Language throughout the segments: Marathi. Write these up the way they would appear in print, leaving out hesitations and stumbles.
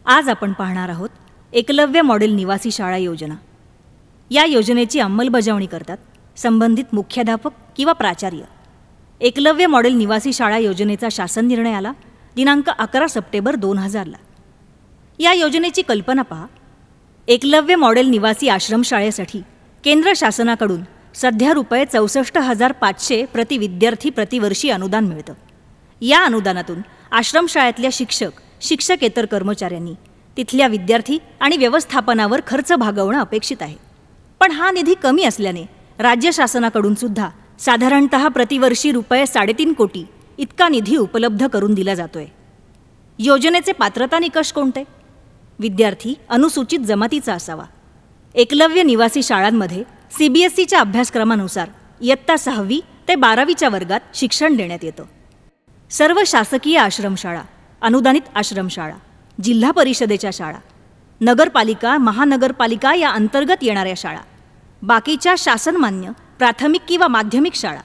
आज आपण पाहणार आहोत एकलव्य मॉडेल निवासी शाळा योजना। या योजनेची अंमलबजावणी करतात संबंधित मुख्याध्यापक किंवा प्राचार्य। एकलव्य मॉडेल निवासी शाळा योजनेचा शासन निर्णय आला दिनांक 11 सप्टेंबर 2000 ला। या योजनेची कल्पना पहा। एकलव्य मॉडेल निवासी आश्रमशाळेसाठी केंद्र शासनाकडून सध्या रुपये 64,500 प्रति विद्यार्थी प्रतिवर्षी अनुदान मिळतं। या अनुदानातून आश्रमशाळेतल्या शिक्षक शिक्षकेतर कर्मचाऱ्यांनी तिथल्या विद्यार्थी आणि व्यवस्थापनावर खर्च भागवणं अपेक्षित आहे। पण हा निधी कमी असल्याने राज्य शासनाकडून सुद्धा साधारणतः प्रतिवर्षी रुपये 3.5 कोटी इतका निधी उपलब्ध करून दिला जातोय। योजनेचे पात्रता निकष कोणते? विद्यार्थी अनुसूचित जमातीचा असावा। एकलव्य निवासी शाळांमध्ये CBSEच्या अभ्यासक्रमानुसार इयत्ता 6वी ते 12वीच्या वर्गात शिक्षण देण्यात येतं। सर्व शासकीय आश्रमशाळा, अनुदानित आश्रमशाळा, जिल्हा परिषदेच्या शाळा, नगरपालिका महानगरपालिका या अंतर्गत येणाऱ्या शाळा, बाकीच्या शासनमान्य प्राथमिक किंवा माध्यमिक शाळा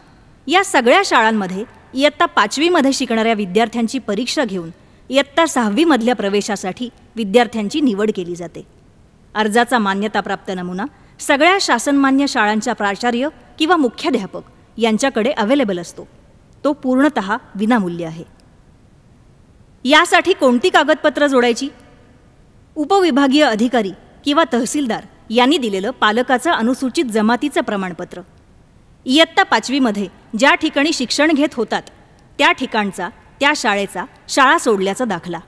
या सगळ्या शाळांमध्ये इयत्ता 5वी मध्ये शिकणाऱ्या विद्यार्थ्यांची परीक्षा घेऊन इयत्ता 6वी मधल्या प्रवेशासाठी विद्यार्थ्यांची निवड केली जाते। अर्जाचा मान्यताप्राप्त नमुना सगळ्या शासनमान्य शाळांच्या प्राचार्य किंवा मुख्याध्यापक यांच्याकडे अवेलेबल असतो। तो पूर्णतः विनामूल्य आहे। यासाठी कोणती कागदपत्र जोडायची? उपविभागीय अधिकारी किंवा तहसीलदार यांनी दिलेलं पालकाचं अनुसूचित जमातीचं प्रमाणपत्र, इयत्ता 5वी मध्ये ज्या ठिकाणी शिक्षण घेत होतात त्या ठिकाणचा त्या शाळेचा शाळा सोडल्याचा दाखला,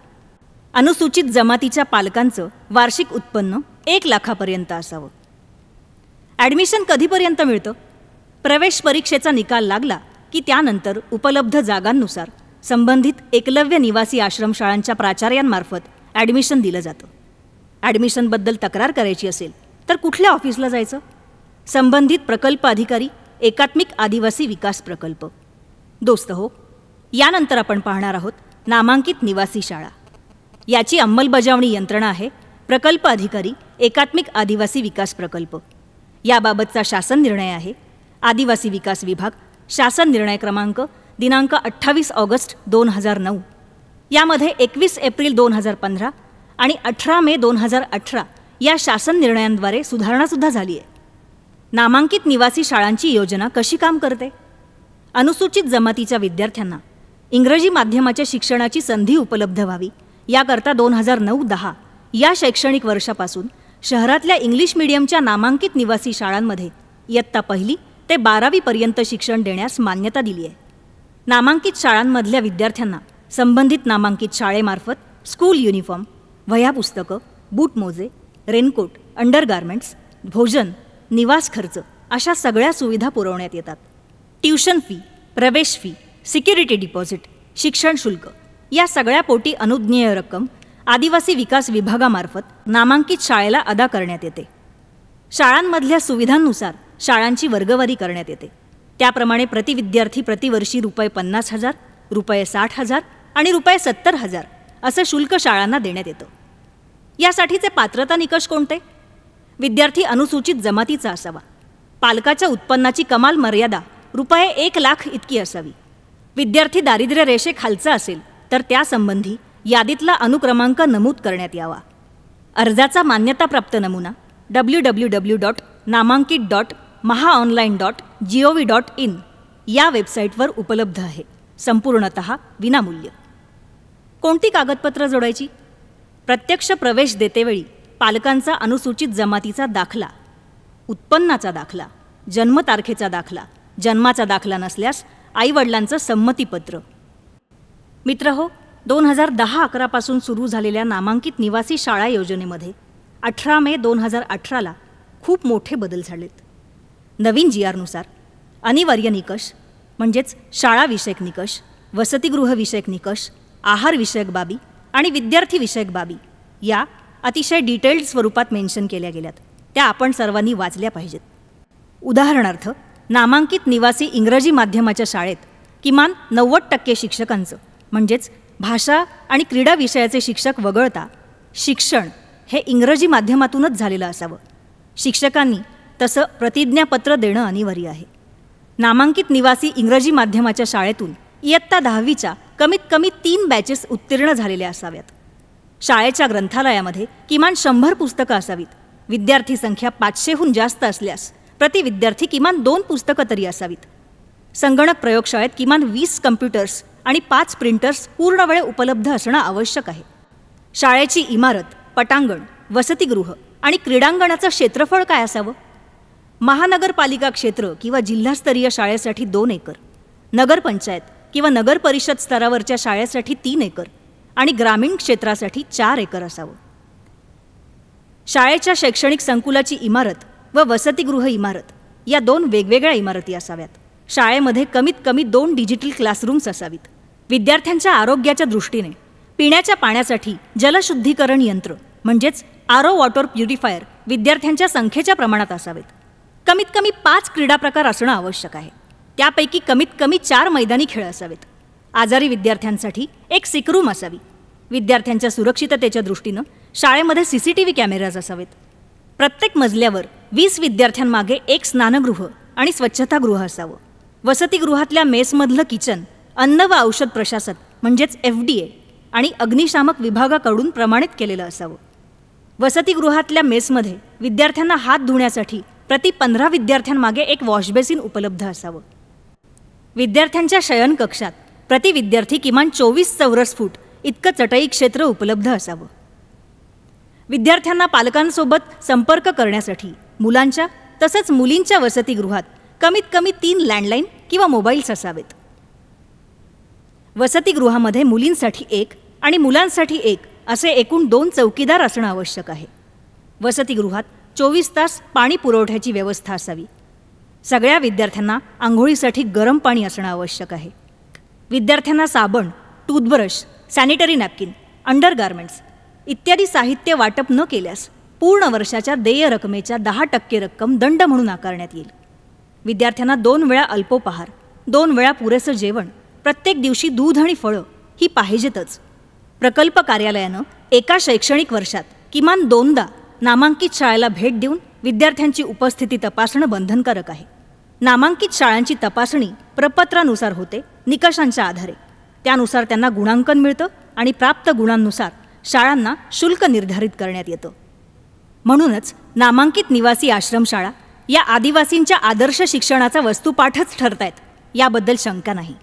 अनुसूचित जमातीच्या पालकांचं वार्षिक उत्पन्न 1 लाखापर्यंत असावं। ॲडमिशन कधीपर्यंत मिळतं? प्रवेश परीक्षेचा निकाल लागला की त्यानंतर उपलब्ध जागांनुसार संबंधित एकलव्य निवासी आश्रमशाळांच्या प्राचार्यांमार्फत ॲडमिशन दिलं जातं। ॲडमिशनबद्दल तक्रार करायची असेल तर कुठल्या ऑफिसला जायचं? संबंधित प्रकल्प अधिकारी, एकात्मिक आदिवासी विकास प्रकल्प। दोस्त हो, यानंतर आपण पाहणार आहोत नामांकित निवासी शाळा। याची अंमलबजावणी यंत्रणा आहे प्रकल्प अधिकारी, एकात्मिक आदिवासी विकास प्रकल्प। याबाबतचा शासन निर्णय आहे आदिवासी विकास विभाग, शासन निर्णय क्रमांक दिनांक 28 ऑगस्ट 2009। यामध्ये 21 एप्रिल 2015 आणि 18 मे 2018 या शासन निर्णयांद्वारे सुधारणासुद्धा झाली आहे। नामांकित निवासी शाळांची योजना कशी काम करते? अनुसूचित जमातीच्या विद्यार्थ्यांना इंग्रजी माध्यमाच्या शिक्षणाची संधी उपलब्ध व्हावी याकरता 2009-10 या शैक्षणिक वर्षापासून शहरातल्या इंग्लिश मीडियमच्या नामांकित निवासी शाळांमध्ये इयत्ता 1ली ते 12वी पर्यंत शिक्षण देण्यास मान्यता दिली आहे। नामांकित शाळांमधल्या विद्यार्थ्यांना संबंधित नामांकित शाळेमार्फत स्कूल युनिफॉर्म, वह्या पुस्तकं, बूट मोजे, रेनकोट, अंडरगार्मेंट्स, भोजन, निवास खर्च अशा सगळ्या सुविधा पुरवण्यात येतात। ट्यूशन फी, प्रवेश फी, सिक्युरिटी डिपॉझिट, शिक्षण शुल्क या सगळ्या पोटी अनुज्ञेय रक्कम आदिवासी विकास विभागामार्फत नामांकित शाळेला अदा करण्यात येते। शाळांमधल्या सुविधांनुसार शाळांची वर्गवारी करण्यात येते। त्याप्रमाणे प्रति विद्यार्थी प्रतिवर्षी रुपये 50,000, रुपये 60,000 आणि रुपये 70,000 असं शुल्क शाळांना देण्यात येतं। यासाठीचे पात्रता निकष कोणते? विद्यार्थी अनुसूचित जमातीचा असावा। पालकाच्या उत्पन्नाची कमाल मर्यादा रुपये 1 लाख इतकी असावी। विद्यार्थी दारिद्र्य रेषेखालचा असेल तर त्यासंबंधी यादीतला अनुक्रमांक नमूद करण्यात यावा। अर्जाचा मान्यताप्राप्त नमुना www.namankit.mahaonline.gov.in या वेबसाईटवर उपलब्ध आहे, संपूर्णतः विनामूल्य। कोणती कागदपत्र जोडायची? प्रत्यक्ष प्रवेश देतेवेळी पालकांचा अनुसूचित जमातीचा दाखला, उत्पन्नाचा दाखला, जन्मतारखेचा दाखला, जन्माचा दाखला नसल्यास आईवडिलांचं संमतीपत्र। मित्रहो, 2010-11 पासून सुरू झालेल्या नामांकित निवासी शाळा योजनेमध्ये 18 मे 2018ला खूप मोठे बदल झालेत। नवीन GR नुसार अनिवार्य निकष म्हणजेच शाळाविषयक निकष, वसतिगृहविषयक निकष, आहारविषयक बाबी आणि विद्यार्थीविषयक बाबी या अतिशय डिटेल्ड स्वरूपात मेन्शन केल्या गेल्यात। त्या आपण सर्वांनी वाचल्या पाहिजेत। उदाहरणार्थ, नामांकित निवासी इंग्रजी माध्यमाच्या शाळेत किमान 90% शिक्षकांचं म्हणजेच भाषा आणि क्रीडा विषयाचे शिक्षक वगळता शिक्षण हे इंग्रजी माध्यमातूनच झालेलं असावं। शिक्षकांनी तसं प्रतिज्ञापत्र देणं अनिवार्य आहे। नामांकित निवासी इंग्रजी माध्यमाच्या शाळेतून इयत्ता 10वीच्या कमीत कमी 3 बॅचेस उत्तीर्ण झालेल्या असाव्यात। शाळेच्या ग्रंथालयामध्ये किमान 100 पुस्तकं असावीत. विद्यार्थी संख्या 500हून जास्त असल्यास प्रति विद्यार्थी किमान 2 पुस्तकं तरी असावीत. संगणक प्रयोगशाळेत किमान 20 कम्प्युटर्स आणि 5 प्रिंटर्स पूर्ण वेळ उपलब्ध असणं आवश्यक आहे. शाळेची इमारत, पटांगण, वसतिगृह आणि क्रीडांगणाचं क्षेत्रफळ काय असावं? महानगरपालिका क्षेत्र किंवा जिल्हास्तरीय शाळेसाठी 2 एकर, नगरपंचायत किंवा नगर परिषद स्तरावरच्या शाळेसाठी 3 एकर आणि ग्रामीण क्षेत्रासाठी 4 एकर असावं. शाळेच्या शैक्षणिक संकुलाची इमारत व वसतिगृह इमारत या 2 वेगवेगळ्या इमारती असाव्यात. शाळेमध्ये कमीत कमी 2 डिजिटल क्लासरूम्स असावीत. विद्यार्थ्यांच्या आरोग्याच्या दृष्टीने पिण्याच्या पाण्यासाठी जलशुद्धीकरण यंत्र म्हणजेच आरो वॉटर प्युरिफायर विद्यार्थ्यांच्या संख्येच्या प्रमाणात असावेत. कमीत कमी 5 क्रीडा प्रकार असणं आवश्यक आहे. त्यापैकी कमीत कमी 4 मैदानी खेळ असावेत. आजारी विद्यार्थ्यांसाठी एक सिक रूम असावी. विद्यार्थ्यांच्या सुरक्षिततेच्या दृष्टीनं शाळेमध्ये CCTV कॅमेराज असावेत. प्रत्येक मजल्यावर 20 विद्यार्थ्यांमागे एक स्नानगृह आणि स्वच्छतागृह असावं. वसतिगृहातल्या मेसमधलं किचन अन्न व औषध प्रशासन म्हणजेच FDA आणि अग्निशामक विभागाकडून प्रमाणित केलेलं असावं. वसतिगृहातल्या मेसमध्ये विद्यार्थ्यांना हात धुण्यासाठी प्रति 15 विद्यार्थ्यांमागे एक वॉशबेसिन उपलब्ध असावं. विद्यार्थ्यांच्या शयनकक्षात प्रति विद्यार्थी किमान 24 चौरस फूट इतकं चटई क्षेत्र उपलब्ध असावं. विद्यार्थ्यांना पालकांसोबत संपर्क करण्यासाठी मुलांच्या तसंच मुलींच्या वसतिगृहात कमीत कमी 3 लँडलाईन किंवा मोबाईल्स असावेत. वसतिगृहामध्ये मुलींसाठी 1 आणि मुलांसाठी 1 असे एकूण 2 चौकीदार असणं आवश्यक आहे. वसतिगृहात 24 तास पाणी पुरवठ्याची व्यवस्था असावी. सगळ्या विद्यार्थ्यांना आंघोळीसाठी गरम पाणी असणं आवश्यक आहे. विद्यार्थ्यांना साबण, टूथब्रश, सॅनिटरी नॅपकिन, अंडरगार्मेंट्स इत्यादी साहित्य वाटप न केल्यास पूर्ण वर्षाच्या देय रकमेच्या 10% रक्कम दंड म्हणून आकारण्यात येईल. विद्यार्थ्यांना 2 वेळा अल्पोपहार, 2 वेळा पुरेसं जेवण, प्रत्येक दिवशी दूध आणि फळं ही पाहिजेतच. प्रकल्प कार्यालयानं एका शैक्षणिक वर्षात किमान 2दा नामांकित शाळेला भेट देऊन विद्यार्थ्यांची उपस्थिती तपासणं बंधनकारक आहे. नामांकित शाळांची तपासणी प्रपत्रानुसार होते, निकषांच्या आधारे. त्यानुसार त्यांना गुणांकन मिळतं आणि प्राप्त गुणांनुसार शाळांना शुल्क निर्धारित करण्यात येतं. म्हणूनच नामांकित निवासी आश्रमशाळा या आदिवासींच्या आदर्श शिक्षणाचा वस्तुपाठच ठरतायत याबद्दल शंका नाही.